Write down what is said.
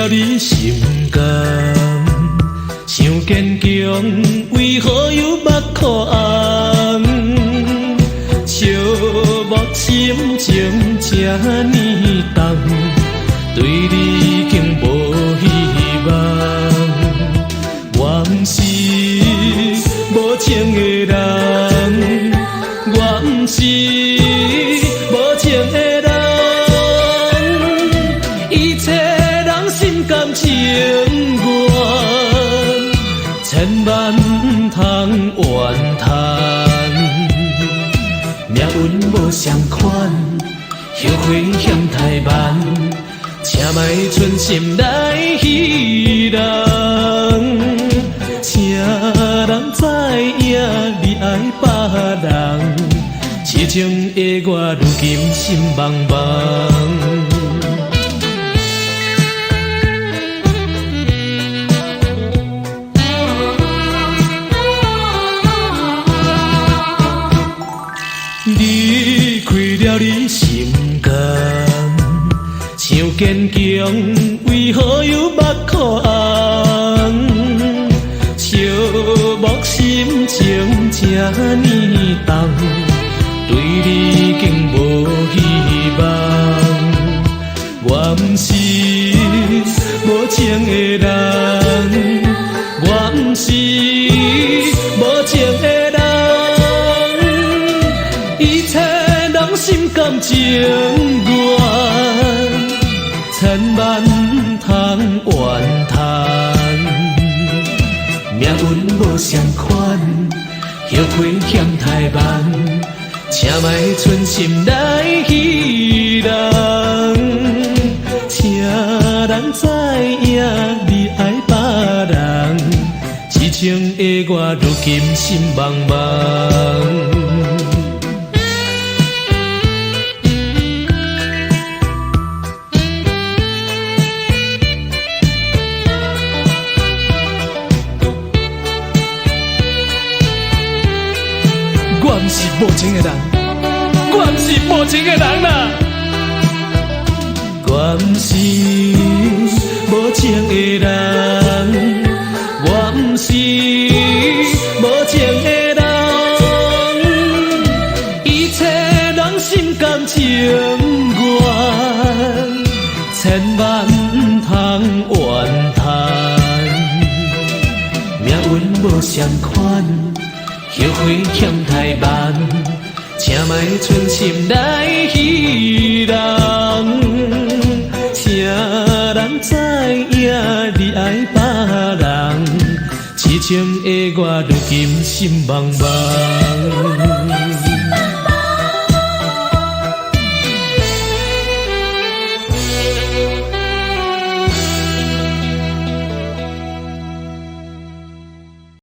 了你心肝，想坚强，为何又目眶红？寂寞心情这呢重，对你已经无希望。我不是无情的人，我不是无情的人。情愿，千万不通怨叹，命运无相款，后悔欠太慢，请莫存心来戏人，请人知影你爱别人，痴情的我如今心茫茫。离开了你心肝，想坚强，为何又目眶红？寂寞心情这呢重，对你已经无希望。我不是无情的人，我不是无情的人。心甘情愿，千万不通怨叹，命运无相款，后悔欠太慢，请莫存心来戏人，请人知影你爱别人，痴情的我如今心茫茫。我不是无情的人，我不是无情的人啦。我不是无情的人，我不是无情的人，一切人心甘情愿，千万不通怨叹，命运无相款。后悔欠太慢，请莫存心来戏人，请人知影你爱别人，痴情的我如今心茫茫。